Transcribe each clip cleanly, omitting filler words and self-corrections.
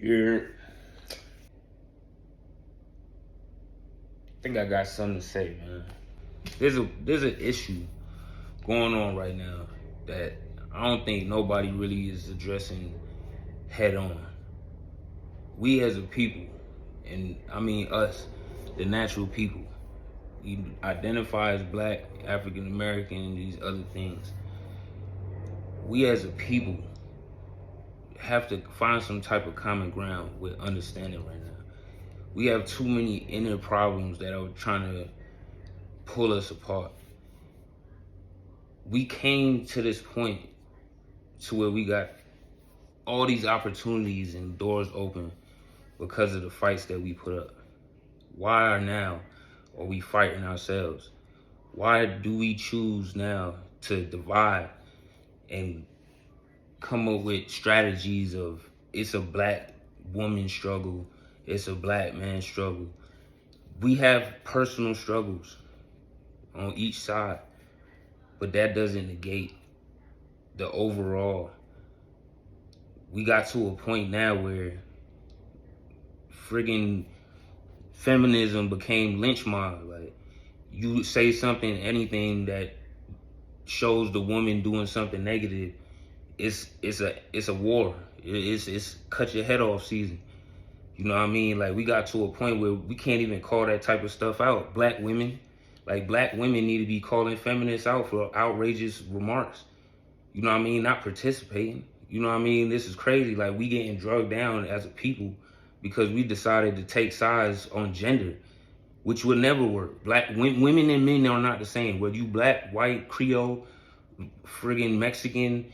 I think I got something to say, man. There's an issue going on right now that I don't think nobody really is addressing head on. We as a people, and I mean us, the natural people, we identify as black, African American, and these other things. We as a people have to find some type of common ground with understanding right now. We have too many inner problems that are trying to pull us apart. We came to this point to where we got all these opportunities and doors open because of the fights that we put up. Why now are we fighting ourselves? Why do we choose now to divide and come up with strategies of it's a black woman struggle, it's a black man struggle? We have personal struggles on each side, but that doesn't negate the overall. We got to a point now where friggin' feminism became lynch mob. Like, you say something, anything that shows the woman doing something negative, it's a war. It's cut your head off season. You know what I mean? Like, we got to a point where we can't even call that type of stuff out. Black women need to be calling feminists out for outrageous remarks. You know what I mean? Not participating. You know what I mean? This is crazy. Like, we getting drugged down as a people because we decided to take sides on gender, which would never work. Black women and men are not the same. Whether you black, white, Creole, friggin' Mexican,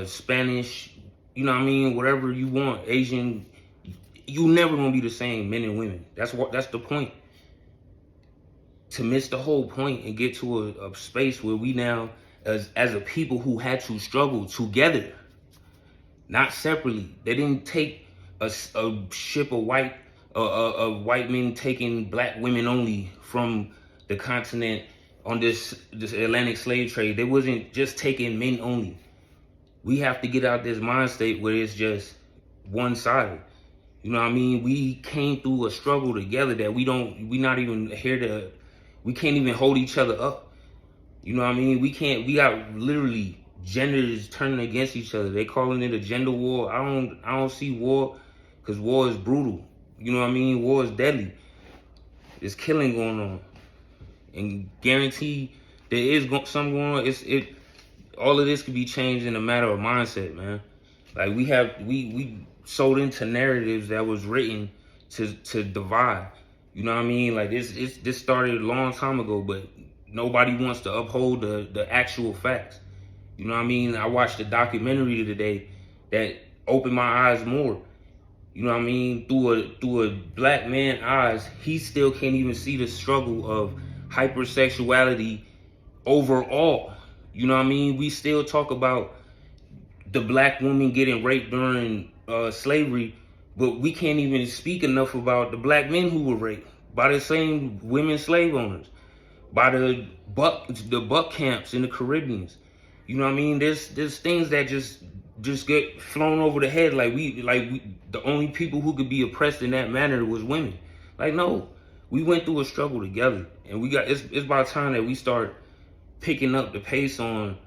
Spanish, you know what I mean? Whatever you want, Asian, you never gonna be the same, men and women. That's the point. To miss the whole point and get to a space where we now, as a people who had to struggle together, not separately. They didn't take a ship of white men taking black women only from the continent on this Atlantic slave trade. They wasn't just taking men only. We have to get out this mind state where it's just one-sided. You know what I mean? We came through a struggle together that we not even here to, we can't even hold each other up. You know what I mean? We got literally genders turning against each other. They calling it a gender war. I don't see war, because war is brutal. You know what I mean? War is deadly. There's killing going on. And guarantee there is something going on. All of this could be changed in a matter of mindset, man. Like, we sold into narratives that was written to divide. You know what I mean? Like, this started a long time ago, but nobody wants to uphold the actual facts. You know what I mean? I watched a documentary today that opened my eyes more. You know what I mean? Through a black man's eyes, he still can't even see the struggle of hypersexuality overall. You know what I mean? We still talk about the black woman getting raped during slavery, but we can't even speak enough about the black men who were raped by the same women slave owners, by the buck camps in the Caribbeans. You know what I mean? There's things that just get flown over the head. Like we the only people who could be oppressed in that manner was women. Like, no, we went through a struggle together, and it's about time that we start picking up the pace on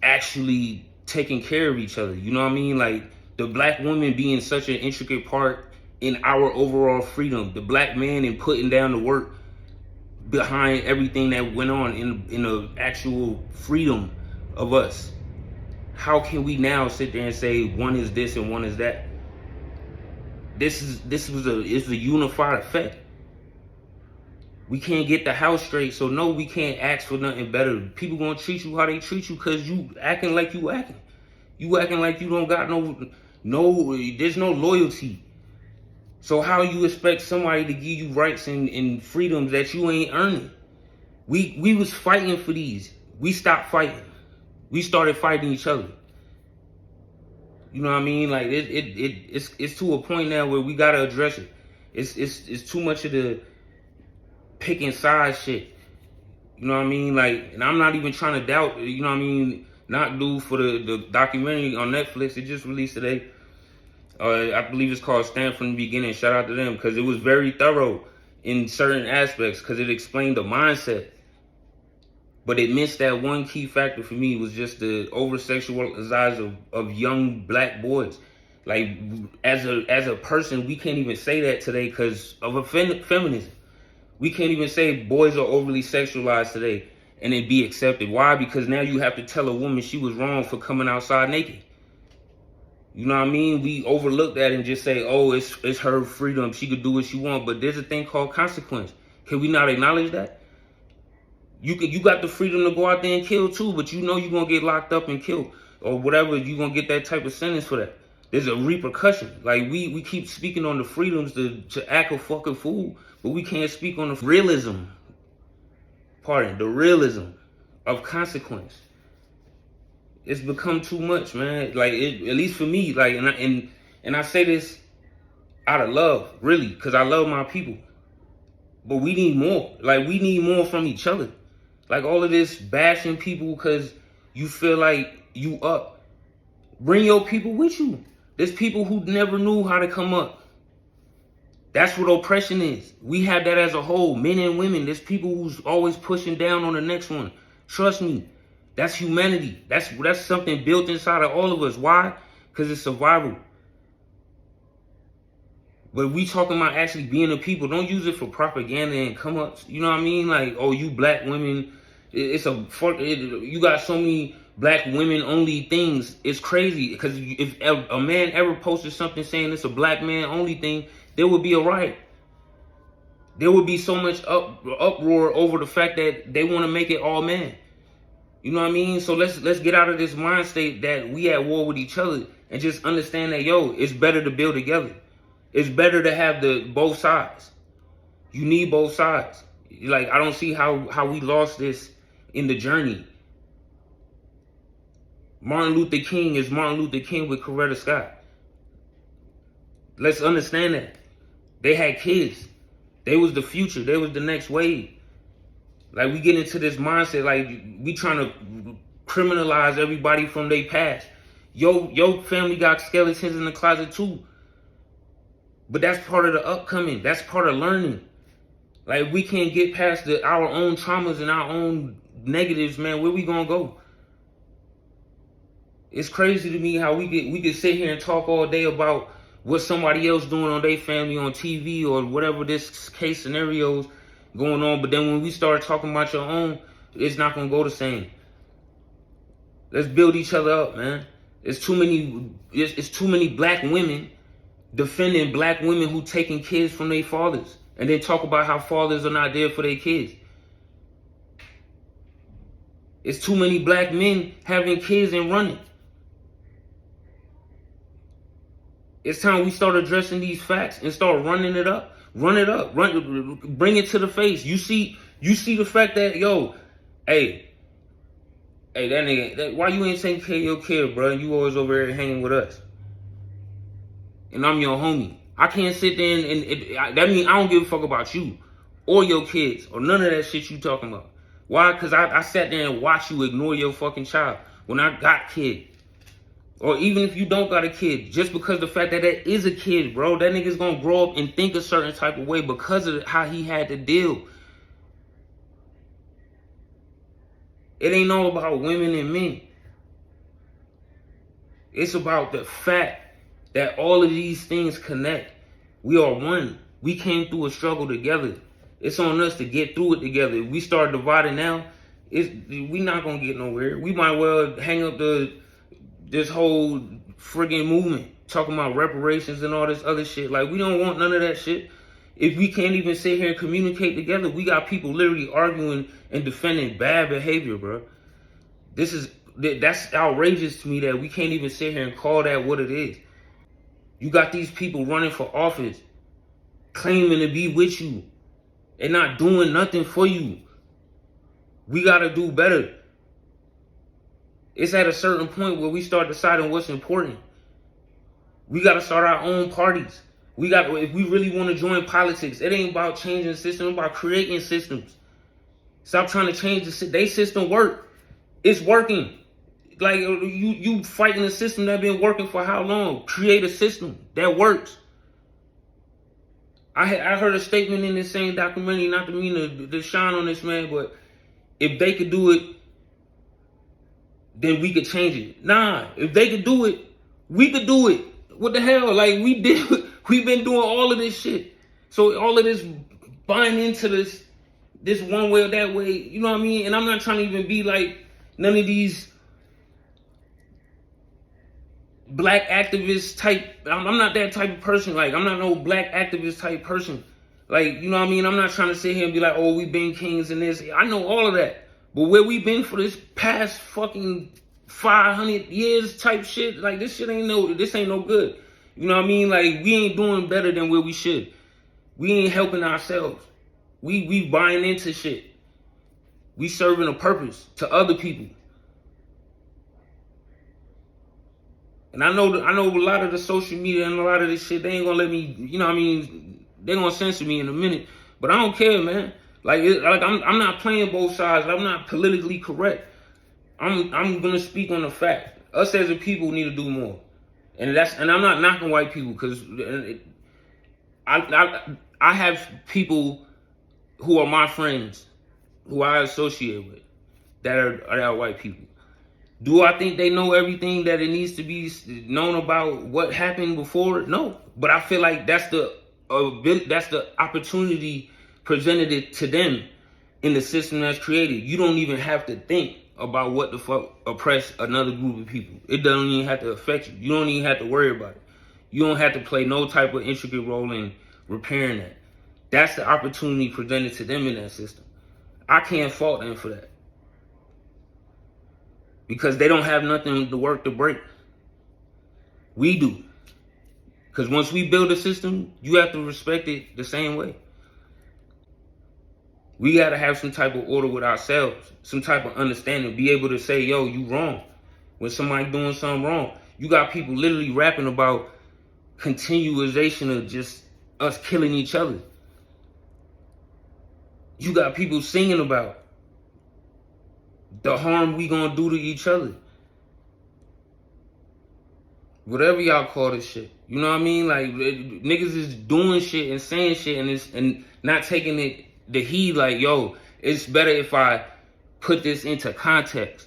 actually taking care of each other. You know what I mean? Like, the black woman being such an intricate part in our overall freedom, the black man in putting down the work behind everything that went on in the actual freedom of us. How can we now sit there and say one is this and one is that? It's a unified effect. We can't get the house straight, so no, we can't ask for nothing better. People gonna treat you how they treat you because you acting like you acting. You acting like you don't got there's no loyalty. So how you expect somebody to give you rights and freedoms that you ain't earning? We was fighting for these. We stopped fighting. We started fighting each other. You know what I mean? Like, it's to a point now where we gotta address it. It's too much of the picking sides shit. You know what I mean? Like, and I'm not even trying to doubt, you know what I mean, not do for the documentary on Netflix. It just released today. I believe it's called Stand From the Beginning. Shout out to them because it was very thorough in certain aspects because it explained the mindset. But it missed that one key factor for me was just the over sexualization of young black boys. Like as a person, we can't even say that today because of a feminism. We can't even say boys are overly sexualized today and it be accepted. Why? Because now you have to tell a woman she was wrong for coming outside naked. You know what I mean? We overlook that and just say, oh, it's her freedom. She could do what she wants. But there's a thing called consequence. Can we not acknowledge that? You got the freedom to go out there and kill too, but you know you're going to get locked up and killed or whatever. You're going to get that type of sentence for that. There's a repercussion. Like we keep speaking on the freedoms to act a fucking fool, but we can't speak on the realism. The realism of consequence. It's become too much, man. Like at least for me, like, and I say this out of love, really, because I love my people. But we need more. Like we need more from each other. Like all of this bashing people because you feel like you up. Bring your people with you. There's people who never knew how to come up. That's what oppression is. We have that as a whole, men and women. There's people who's always pushing down on the next one. Trust me, that's humanity. That's something built inside of all of us. Why? Because it's survival. But we talking about actually being a people. Don't use it for propaganda and come up. You know what I mean? Like, oh, you black women. You got so many black women only things. It's crazy because if a man ever posted something saying it's a black man only thing, there would be a riot. There would be so much uproar over the fact that they want to make it all men. You know what I mean? So let's get out of this mind state that we at war with each other and just understand that, yo, it's better to build together. It's better to have both sides. You need both sides. Like, I don't see how we lost this in the journey. Martin Luther King is Martin Luther King with Coretta Scott. Let's understand that. They had kids. They was the future. They was the next wave. Like, we get into this mindset, like, we trying to criminalize everybody from their past. Your family got skeletons in the closet too. But that's part of the upcoming. That's part of learning. Like, we can't get past our own traumas and our own negatives, man. Where we gonna go? It's crazy to me how we could sit here and talk all day about what somebody else doing on their family on TV or whatever this case scenario's going on. But then when we start talking about your own, it's not gonna go the same. Let's build each other up, man. It's too many black women defending black women who taking kids from their fathers and then talk about how fathers are not there for their kids. It's too many black men having kids and running. It's time we start addressing these facts and start running it up. Run it up. Bring it to the face. You see the fact that, yo, hey, that nigga, why you ain't taking care of your kid, bro? You always over there hanging with us. And I'm your homie. I can't sit there and that means I don't give a fuck about you or your kids or none of that shit you talking about. Why? Because I sat there and watched you ignore your fucking child when I got kid. Or even if you don't got a kid, just because the fact that is a kid, bro, that nigga's gonna grow up and think a certain type of way because of how he had to deal. It ain't all about women and men. It's about the fact that all of these things connect. We are one. We came through a struggle together. It's on us to get through it together. If we start dividing now, we not gonna get nowhere. We might well hang up this whole friggin' movement talking about reparations and all this other shit. Like, we don't want none of that shit. If we can't even sit here and communicate together, we got people literally arguing and defending bad behavior, bro. That's outrageous to me that we can't even sit here and call that what it is. You got these people running for office, claiming to be with you, and not doing nothing for you. We gotta do better. It's at a certain point where we start deciding what's important. We gotta start our own parties. If we really want to join politics, it ain't about changing the system, it's about creating systems. Stop trying to change their system work. It's working. Like, you fighting a system that been working for how long? Create a system that works. I heard a statement in this same documentary, not to mean to shine on this man, but if they could do it, then we could change it. Nah, if they could do it, we could do it. What the hell? Like, we've been doing all of this shit. So all of this buying into this one way or that way, you know what I mean? And I'm not trying to even be like none of these black activist type. I'm not that type of person. Like, I'm not no black activist type person. Like, you know what I mean? I'm not trying to sit here and be like, oh, we've been kings in this. I know all of that. But where we been for this past fucking 500 years type shit, like, this ain't no good. You know what I mean? Like, we ain't doing better than where we should. We ain't helping ourselves. We buying into shit. We serving a purpose to other people. And I know a lot of the social media and a lot of this shit, they ain't gonna let me, you know what I mean? They gonna censor me in a minute. But I don't care, man. Like I'm not playing both sides. I'm not politically correct. I'm gonna speak on the fact. Us as a people need to do more. And I'm not knocking white people, because I have people who are my friends, who I associate with, that are white people. Do I think they know everything that it needs to be known about what happened before? No, but I feel like that's the opportunity presented to them in the system that's created. You don't even have to think about what the fuck oppress another group of people. It doesn't even have to affect you. You don't even have to worry about it. You don't have to play no type of intricate role in repairing that. That's the opportunity presented to them in that system. I can't fault them for that, because they don't have nothing to work to break. We do. Because once we build a system, you have to respect it the same way. We got to have some type of order with ourselves, some type of understanding, be able to say, yo, you wrong. When somebody doing something wrong, you got people literally rapping about continuation of just us killing each other. You got people singing about the harm we gonna do to each other. Whatever y'all call this shit. You know what I mean? Like, niggas is doing shit and saying shit and not taking it the heed, like, yo, it's better if I put this into context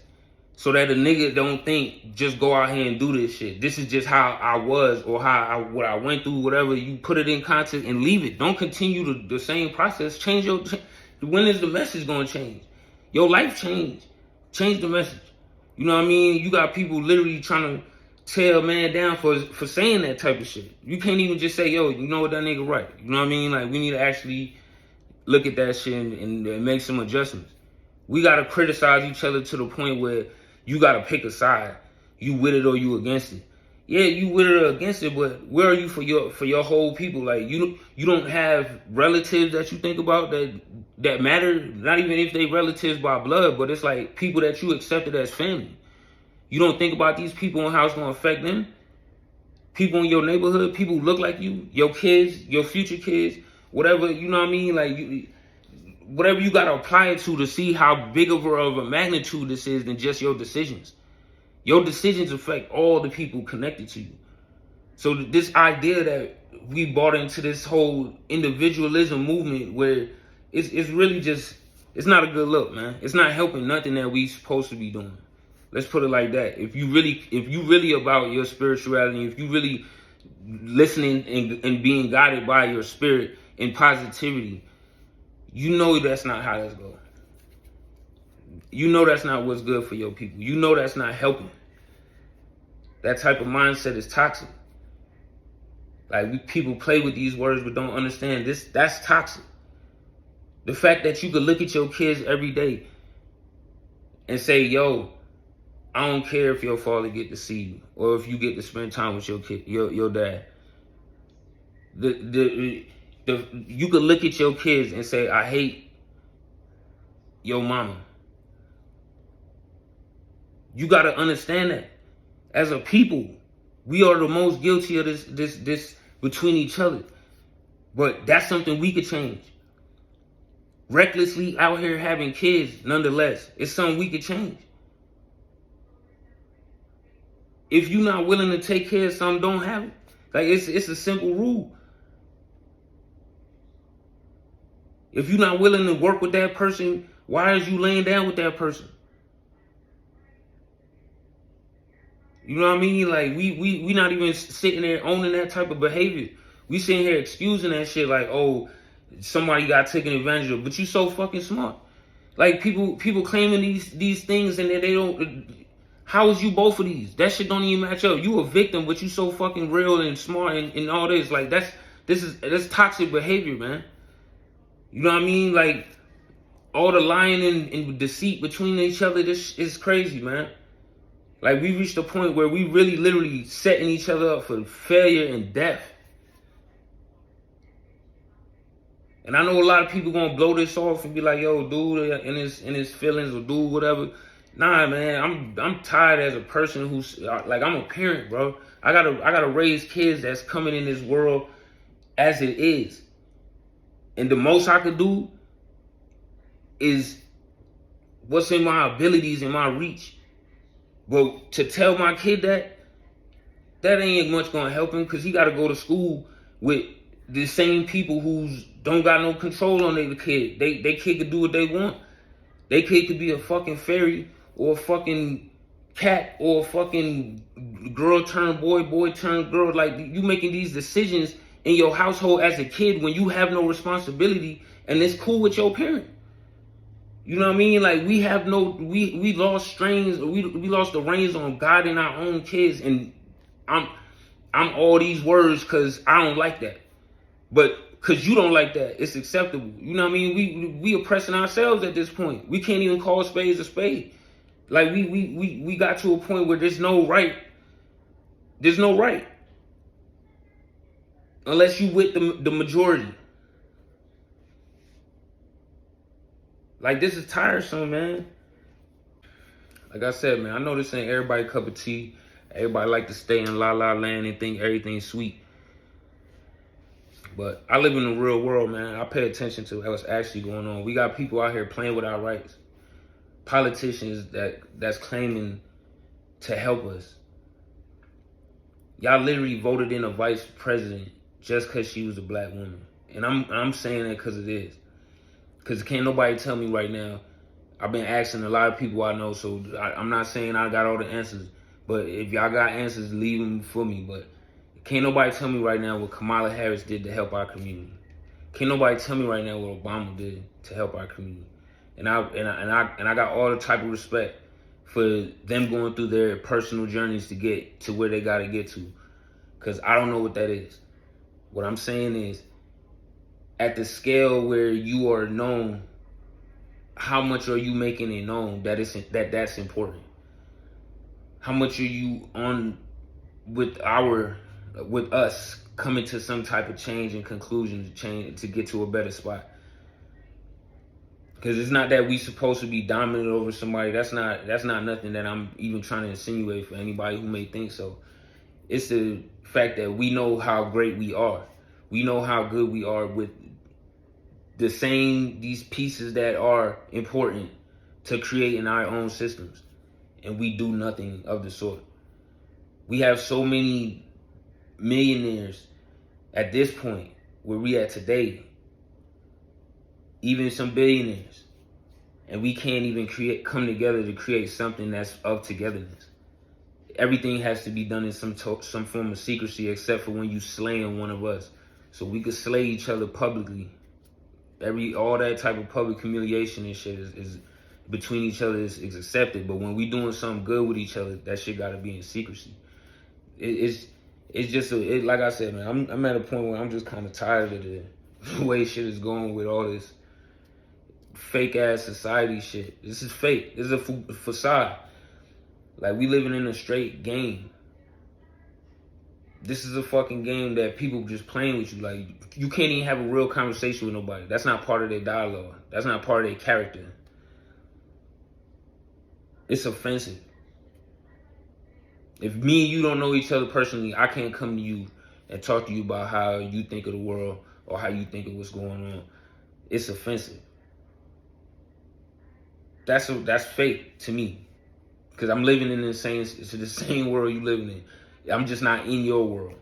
so that a nigga don't think just go out here and do this shit. This is just how I was, or what I went through, whatever. You put it in context and leave it. Don't continue the same process. When is the message gonna change? Your life change. Change the message. You know what I mean? You got people literally trying to tear a man down for saying that type of shit. You can't even just say, yo, you know what, that nigga right. You know what I mean? Like, we need to actually look at that shit and make some adjustments. We got to criticize each other to the point where you got to pick a side. You with it or you against it. Yeah, you with it or against it, but where are you for your whole people? Like, you don't have relatives that you think about that matter. Not even if they relatives by blood, but it's like people that you accepted as family. You don't think about these people and how it's gonna affect them. People in your neighborhood, people who look like you, your kids, your future kids, whatever. You know what I mean? Like, whatever you gotta apply it to see how big of a magnitude this is than just your decisions. Your decisions affect all the people connected to you. So this idea that we bought into this whole individualism movement, where it's really just, it's not a good look, man. It's not helping nothing that we supposed to be doing. Let's put it like that. If you really about your spirituality, if you really listening and being guided by your spirit and positivity, you know that's not how that's going. You know that's not what's good for your people. You know that's not helping. That type of mindset is toxic. Like, people play with these words but don't understand this. That's toxic. The fact that you could look at your kids every day and say, yo, I don't care if your father get to see you or if you get to spend time with your kid, your dad. You could look at your kids and say, I hate your mama. You got to understand that as a people, we are the most guilty of this between each other. But that's something we could change. Recklessly out here having kids, nonetheless, it's something we could change. If you're not willing to take care of something, don't have it. Like, it's a simple rule. If you're not willing to work with that person, why is you laying down with that person? You know what I mean? Like, we not even sitting there owning that type of behavior. We sitting here excusing that shit like, oh, somebody got taken advantage of. But you so fucking smart. Like, people claiming these things and then they don't. How is you both of these? That shit don't even match up. You a victim, but you so fucking real and smart and all this. Like, that's toxic behavior, man. You know what I mean? Like, all the lying and deceit between each other, this is crazy, man. Like, we reached a point where we really literally setting each other up for failure and death. And I know a lot of people gonna blow this off and be like, yo, dude, in his feelings, or dude, whatever. Nah, man, I'm tired as a person who's like, I'm a parent, bro. I gotta raise kids that's coming in this world as it is. And the most I could do is what's in my abilities and my reach. But to tell my kid that ain't much gonna help him, because he gotta go to school with the same people who's don't got no control on their kid. They kid could do what they want. They kid could be a fucking fairy or a fucking cat or a fucking girl turn boy, boy turn girl. Like, you making these decisions in your household as a kid when you have no responsibility, and it's cool with your parent. You know what I mean? Like, we lost strains, we lost the reins on guiding our own kids, and I'm all these words because I don't like that. But because you don't like that, it's acceptable. You know what I mean? We oppressing ourselves at this point. We can't even call spades a spade. Like, we got to a point where there's no right. There's no right. Unless you with the majority. Like, this is tiresome, man. Like I said, man, I know this ain't everybody's cup of tea. Everybody like to stay in la la land and think everything's sweet. But I live in the real world, man. I pay attention to what's actually going on. We got people out here playing with our rights. Politicians that's claiming to help us. Y'all literally voted in a vice president just because she was a black woman. And I'm saying that because it is. Because can't nobody tell me right now. I've been asking a lot of people I know, so I'm not saying I got all the answers. But if y'all got answers, leave them for me. But can't nobody tell me right now what Kamala Harris did to help our community. Can't nobody tell me right now what Obama did to help our community. And I got all the type of respect for them going through their personal journeys to get to where they got to get to. Because I don't know what that is. What I'm saying is, at the scale where you are known, how much are you making it known that's important? How much are you on with us coming to some type of change and conclusion to get to a better spot? Because it's not that we supposed to be dominant over somebody. That's not nothing that I'm even trying to insinuate for anybody who may think so. It's the fact that we know how great we are. We know how good we are with these pieces that are important to create in our own systems. And we do nothing of the sort. We have so many millionaires at this point where we at today, even some billionaires, and we can't even come together to create something that's of togetherness. Everything has to be done in some form of secrecy, except for when you slaying one of us. So we could slay each other publicly. All that type of public humiliation and shit is between each other is accepted. But when we doing something good with each other, that shit gotta be in secrecy. It's just like I said, man. I'm at a point where I'm just kind of tired of the way shit is going with all this fake ass society shit. This is fake. This is a facade. Like, we living in a straight game. This is a fucking game that people just playing with you. Like, you can't even have a real conversation with nobody. That's not part of their dialogue. That's not part of their character. It's offensive. If me and you don't know each other personally, I can't come to you and talk to you about how you think of the world or how you think of what's going on. It's offensive. That's fake to me. because I'm living in it's the same world you living in. I'm just not in your world.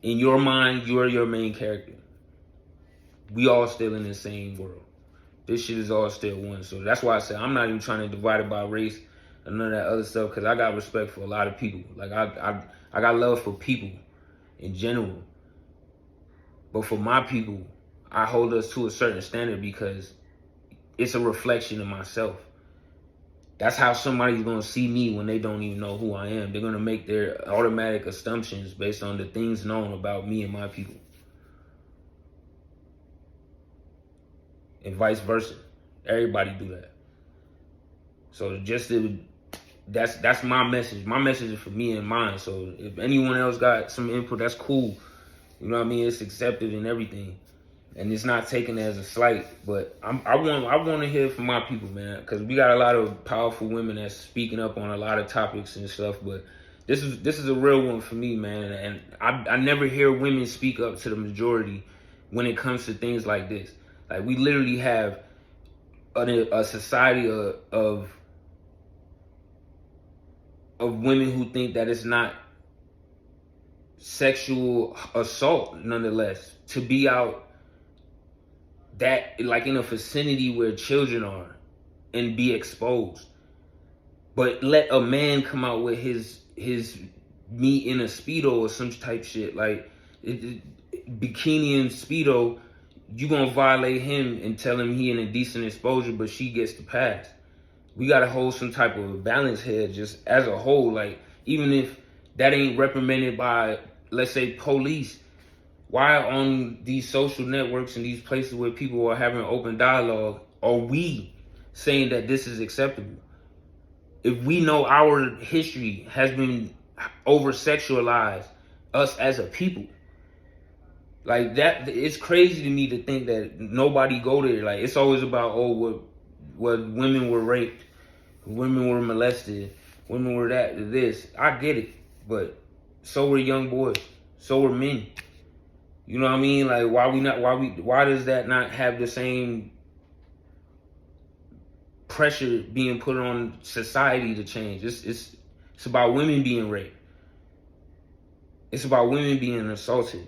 In your mind, you're your main character. We all still in the same world. This shit is all still one. So that's why I said I'm not even trying to divide it by race and none of that other stuff, because I got respect for a lot of people. Like I got love for people in general. But for my people, I hold us to a certain standard because it's a reflection of myself. That's how somebody's gonna see me when they don't even know who I am. They're gonna make their automatic assumptions based on the things known about me and my people. And vice versa. Everybody do that. So that's my message. My message is for me and mine. So if anyone else got some input, that's cool. You know what I mean? It's accepted and everything. And it's not taken as a slight, but I want to hear from my people, man, because we got a lot of powerful women that's speaking up on a lot of topics and stuff. But this is a real one for me, man. And I never hear women speak up to the majority when it comes to things like this. Like, we literally have a society of women who think that it's not sexual assault, nonetheless, to be out that, like, in a vicinity where children are and be exposed. But let a man come out with his meat in a Speedo or some type shit, like bikini and Speedo, you gonna violate him and tell him he in a decent exposure, but she gets the pass. We gotta hold some type of balance here, just as a whole. Like, even if that ain't reprimanded by, let's say, police, why on these social networks and these places where people are having open dialogue are we saying that this is acceptable? If we know our history has been over-sexualized, us as a people, like that, it's crazy to me to think that nobody go there. Like, it's always about, what women were raped, women were molested, women were this. I get it, but so were young boys, so were men. You know what I mean? Like, why does that not have the same pressure being put on society to change? It's about women being raped. It's about women being assaulted.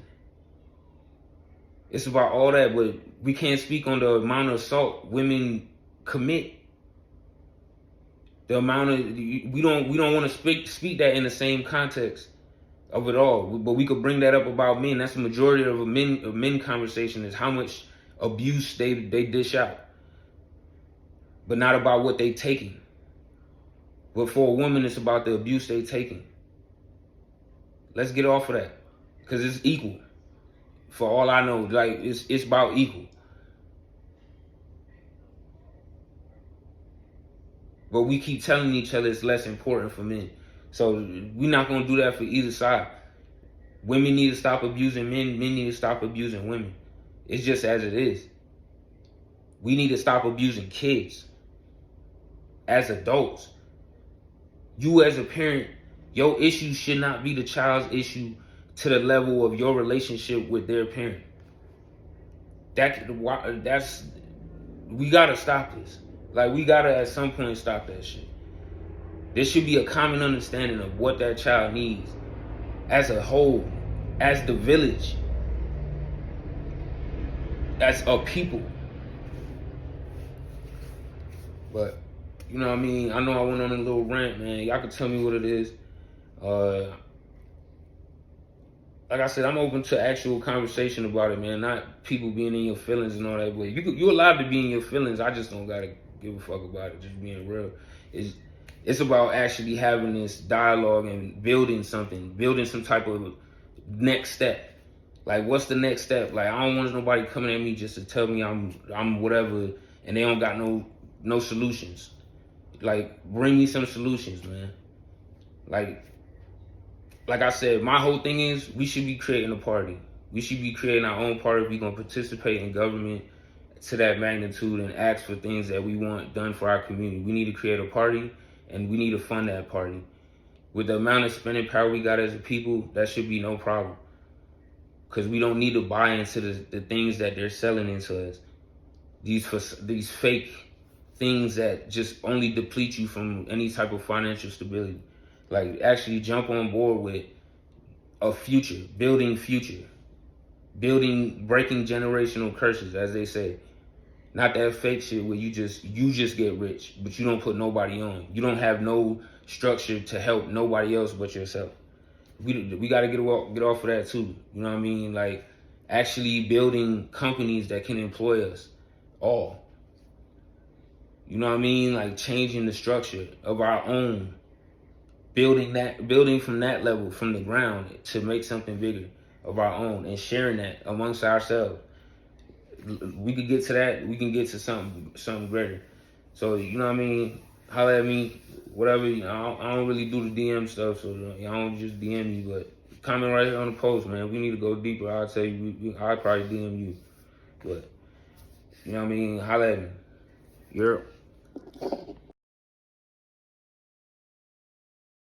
It's about all that, but we can't speak on the amount of assault women commit. The amount of, we don't want to speak that in the same context of it all, but we could bring that up about men. That's the majority of men conversation, is how much abuse they dish out, but not about what they taking. But for a woman, it's about the abuse they taking. Let's get off of that, because it's equal. For all I know, like, it's about equal. But we keep telling each other it's less important for men. So we're not going to do that for either side. Women need to stop abusing men. Men need to stop abusing women. It's just as it is. We need to stop abusing kids as adults. You as a parent, your issue should not be the child's issue to the level of your relationship with their parent. We gotta stop this. Like, we gotta at some point stop that shit. There should be a common understanding of what that child needs as a whole, as the village, as a people. But, you know what I mean? I know I went on a little rant, man. Y'all can tell me what it is. Like I said, I'm open to actual conversation about it, man. Not people being in your feelings and all that. But you're allowed to be in your feelings. I just don't gotta give a fuck about it. Just being real. It's about actually having this dialogue and building some type of next step. Like, what's the next step? Like, I don't want nobody coming at me just to tell me I'm whatever, and they don't got no solutions. Like, bring me some solutions, man. Like I said, my whole thing is we should be creating a party. We should be creating our own party. We're going to participate in government to that magnitude and ask for things that we want done for our community. We need to create a party, and we need to fund that party. With the amount of spending power we got as a people, that should be no problem. Because we don't need to buy into the things that they're selling into us. These fake things that just only deplete you from any type of financial stability. Like, actually jump on board with a future, breaking generational curses, as they say. Not that fake shit where you just get rich, but you don't put nobody on. You don't have no structure to help nobody else but yourself. We got to get off of that too. You know what I mean? Like, actually building companies that can employ us all. You know what I mean? Like, changing the structure of our own, building from that level, from the ground, to make something bigger of our own, and sharing that amongst ourselves. We could get to that. We can get to something greater. So, you know what I mean? Holler at me, whatever. I don't really do the DM stuff, so I don't just DM you. But comment right here on the post, man. If we need to go deeper, I'll tell you. I'll probably DM you. But you know what I mean? Holler at me. You're.